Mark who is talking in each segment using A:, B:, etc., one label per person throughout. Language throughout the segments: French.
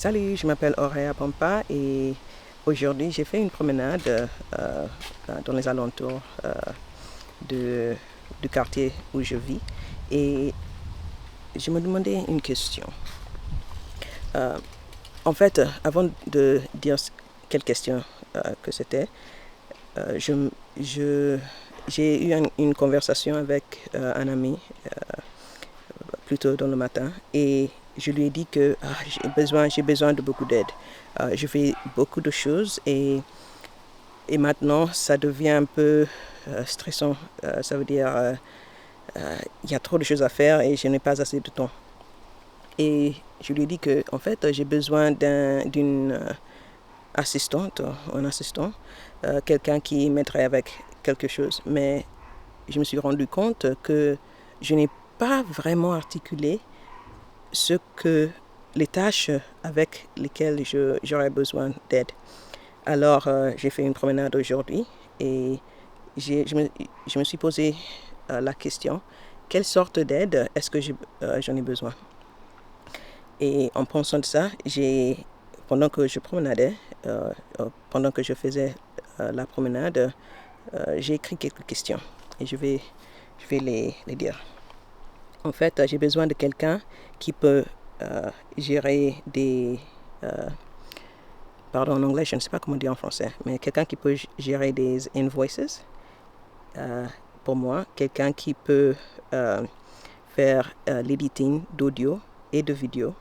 A: Salut, je m'appelle Auréa Pampa et aujourd'hui j'ai fait une promenade dans les alentours du quartier où je vis et je me demandais une question. Euh, En fait, avant de dire quelle question que c'était, j'ai eu une conversation avec un ami plus tôt dans le matin et je lui ai dit que j'ai besoin de beaucoup d'aide. Je fais beaucoup de choses et maintenant ça devient un peu stressant. Ça veut dire il y a trop de choses à faire et je n'ai pas assez de temps. Et je lui ai dit que en fait j'ai besoin d'une assistante, un assistant, quelqu'un qui m'aiderait avec quelque chose. Mais je me suis rendu compte que je n'ai pas vraiment articulé les tâches avec lesquelles j'aurais besoin d'aide. Alors, j'ai fait une promenade aujourd'hui et je me suis posé la question, quelle sorte d'aide est-ce que j'en ai besoin? Et en pensant de ça, pendant que je promenadais, pendant que je faisais la promenade, j'ai écrit quelques questions et je vais les dire. En fait, j'ai besoin de quelqu'un qui peut gérer pardon, en anglais, je ne sais pas comment dire en français, mais quelqu'un qui peut gérer des invoices pour moi, quelqu'un qui peut faire l'editing d'audio et de vidéo,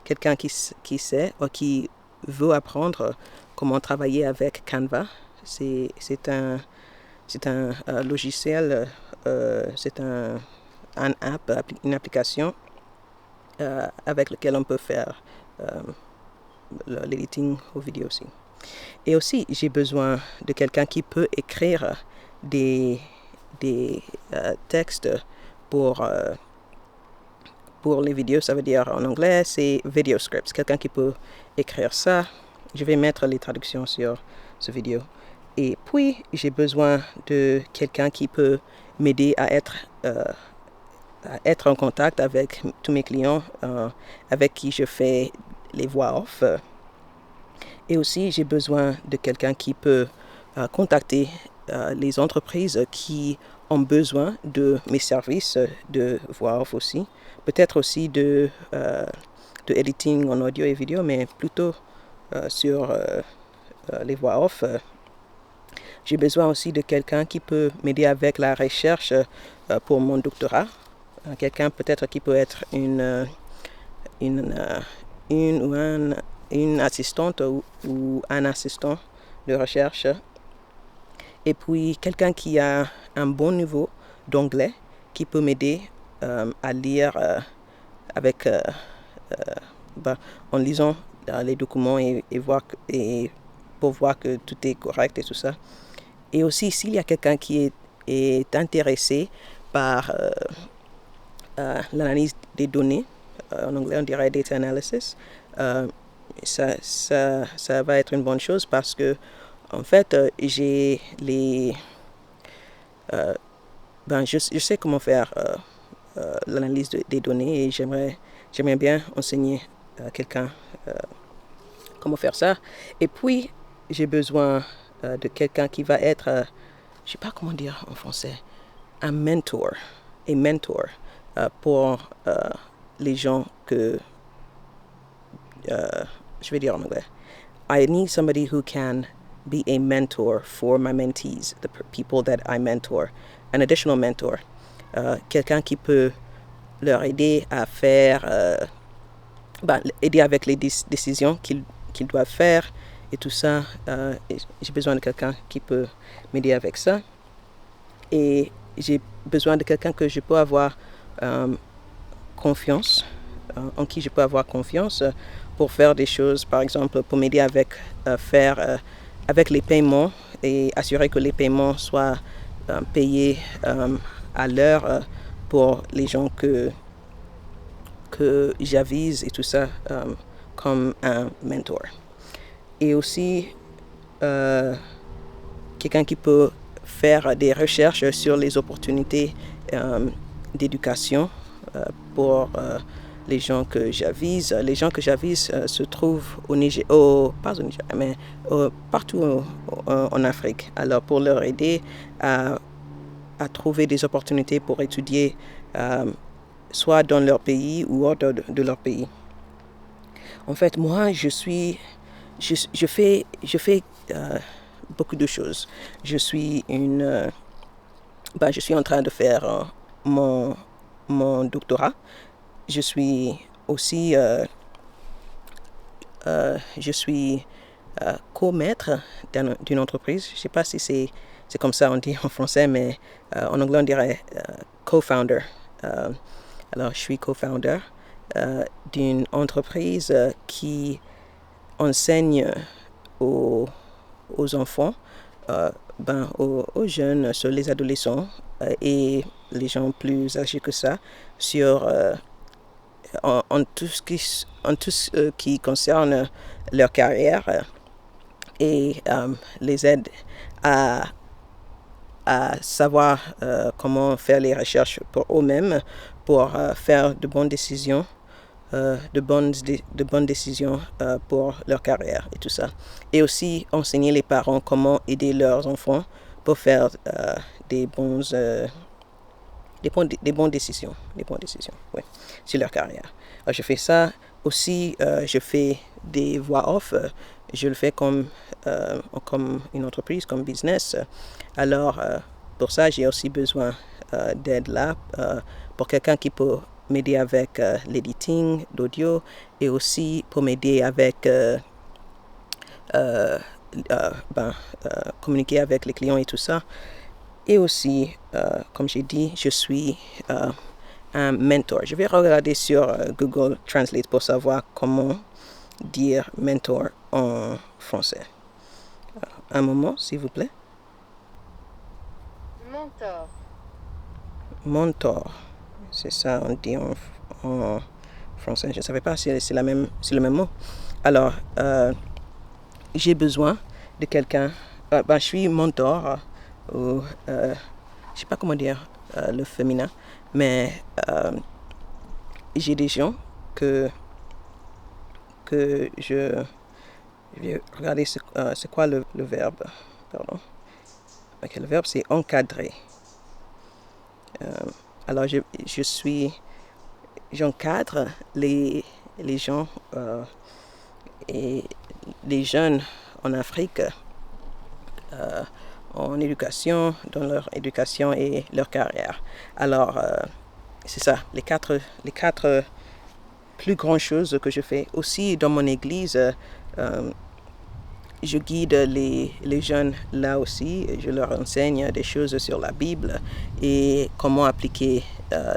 A: quelqu'un qui sait ou qui veut apprendre comment travailler avec Canva. C'est un logiciel, c'est un app, une application avec laquelle on peut faire l'editing aux vidéos aussi. Et aussi, j'ai besoin de quelqu'un qui peut écrire des textes pour les vidéos. Ça veut dire en anglais, c'est video scripts. Quelqu'un qui peut écrire ça. Je vais mettre les traductions sur ce vidéo. Et puis, j'ai besoin de quelqu'un qui peut m'aider à être en contact avec tous mes clients avec qui je fais les voix off. Et aussi, j'ai besoin de quelqu'un qui peut contacter les entreprises qui ont besoin de mes services de voix off aussi. Peut-être aussi de editing en audio et vidéo, mais plutôt sur les voix off. J'ai besoin aussi de quelqu'un qui peut m'aider avec la recherche pour mon doctorat. Quelqu'un peut-être qui peut être une assistante ou un assistant de recherche. Et puis quelqu'un qui a un bon niveau d'anglais, qui peut m'aider à lire en lisant les documents et pour voir que tout est correct et tout ça. Et aussi, s'il y a quelqu'un qui est intéressé par l'analyse des données, en anglais on dirait data analysis, ça va être une bonne chose parce que en fait je sais comment faire l'analyse des données et j'aimerais bien enseigner à quelqu'un comment faire ça. Et puis j'ai besoin de quelqu'un qui va être je sais pas comment dire en français, un mentor pour les gens que je vais dire en anglais. I need somebody who can be a mentor for my mentees, the people that I mentor, an additional mentor. Quelqu'un qui peut leur aider à faire, aider avec les décisions qu'ils doivent faire et tout ça. J'ai besoin de quelqu'un qui peut m'aider avec ça. Et j'ai besoin de quelqu'un que je peux avoir confiance, en qui je peux avoir confiance pour faire des choses, par exemple pour m'aider avec avec les paiements et assurer que les paiements soient payés à l'heure pour les gens que j'avise et tout ça comme un mentor. Et aussi quelqu'un qui peut faire des recherches sur les opportunités d'éducation pour les gens que j'avise. Les gens que j'avise se trouvent au Niger, pas au Niger, mais partout en Afrique. Alors pour leur aider à trouver des opportunités pour étudier soit dans leur pays ou hors de leur pays. En fait, moi, je fais beaucoup de choses. Je suis en train de faire mon doctorat. Je suis aussi co-maître d'une entreprise. Je ne sais pas si c'est comme ça on dit en français, mais en anglais on dirait co-founder. Alors je suis co-founder d'une entreprise qui enseigne aux enfants, aux jeunes, sur les adolescents et les gens plus âgés que ça, sur en tout ce qui concerne leur carrière et les aide à savoir comment faire les recherches pour eux-mêmes, pour faire de bonnes décisions, de bonnes décisions pour leur carrière et tout ça. Et aussi enseigner les parents comment aider leurs enfants pour faire des bonnes décisions, oui, sur leur carrière. Alors, je fais ça aussi, je fais des voix off, je le fais comme une entreprise, comme business. Alors, pour ça, j'ai aussi besoin d'aide là, pour quelqu'un qui peut m'aider avec l'editing d'audio et aussi pour m'aider avec communiquer avec les clients et tout ça. Et aussi, comme j'ai dit, je suis un mentor. Je vais regarder sur Google Translate pour savoir comment dire mentor en français. Un moment, s'il vous plaît.
B: Mentor.
A: Mentor. C'est ça, on dit en français. Je ne savais pas si c'est le même mot. Alors, j'ai besoin de quelqu'un. Je suis mentor, ou je ne sais pas comment dire le féminin, mais j'ai des gens que je vais regarder c'est quoi le verbe. Pardon. Okay, le verbe c'est encadrer. Alors j'encadre les gens et les jeunes en Afrique en éducation, dans leur éducation et leur carrière. Alors c'est ça, les quatre plus grandes choses que je fais. Aussi dans mon église, je guide les jeunes là aussi. Je leur enseigne des choses sur la Bible et comment appliquer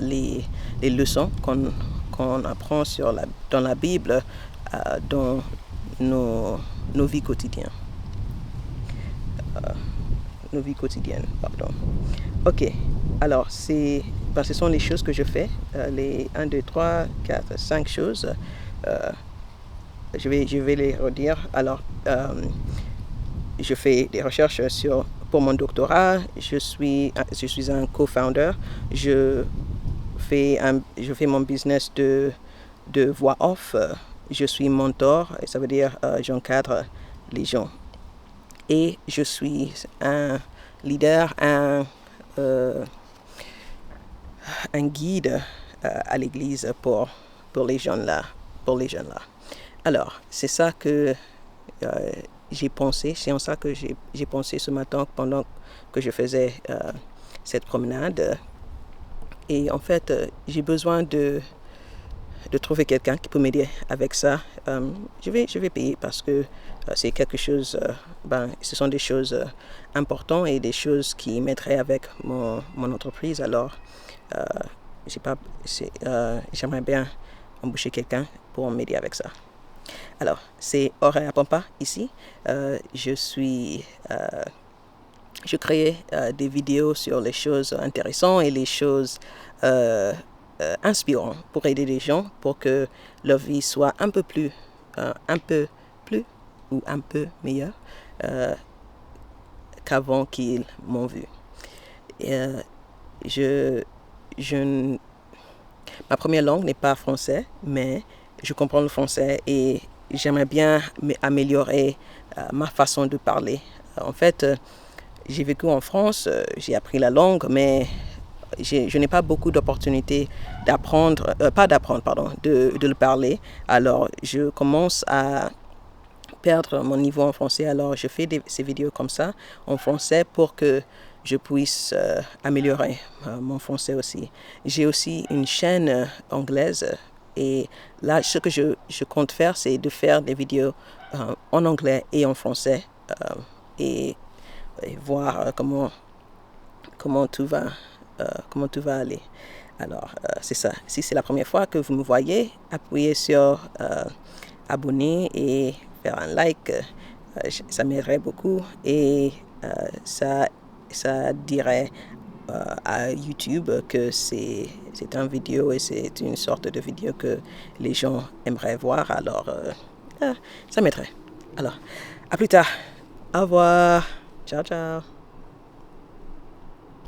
A: les leçons qu'on apprend dans la Bible dans nos vies quotidiennes. Nos vies quotidiennes, pardon. Ok, alors ce sont les choses que je fais, les 1, 2, 3, 4, 5 choses. Je vais les redire. Alors, je fais des recherches pour mon doctorat. Je suis un co-founder. Je fais mon business de voix off. Je suis mentor, et ça veut dire j'encadre les gens. Et je suis un leader, un guide à l'église pour les jeunes là. Alors, c'est ça que j'ai pensé, c'est en ça que j'ai pensé ce matin pendant que je faisais cette promenade. Et en fait, j'ai besoin de trouver quelqu'un qui peut m'aider avec ça. Je vais payer parce que c'est quelque chose, ce sont des choses importantes et des choses qui m'aideraient avec mon entreprise. Alors, j'aimerais bien embaucher quelqu'un pour m'aider avec ça. Alors, c'est Oreya Pampa ici. Je crée des vidéos sur les choses intéressantes et les choses inspirantes pour aider les gens pour que leur vie soit un peu meilleure qu'avant qu'ils m'ont vu. Et, Ma première langue n'est pas français, mais je comprends le français et j'aimerais bien améliorer ma façon de parler. En fait, j'ai vécu en France, j'ai appris la langue, mais je n'ai pas beaucoup d'opportunités d'apprendre, de le parler. Alors, je commence à perdre mon niveau en français. Alors, je fais ces vidéos comme ça en français pour que je puisse améliorer mon français aussi. J'ai aussi une chaîne anglaise et là, ce que je compte faire, c'est de faire des vidéos en anglais et en français et voir comment tout va aller. Alors, c'est ça. Si c'est la première fois que vous me voyez, appuyez sur abonner et faire un like. Ça m'aiderait beaucoup et ça dirait à YouTube que c'est une vidéo et c'est une sorte de vidéo que les gens aimeraient voir. Alors, ça m'aiderait. Alors, à plus tard. Au revoir. Ciao, ciao.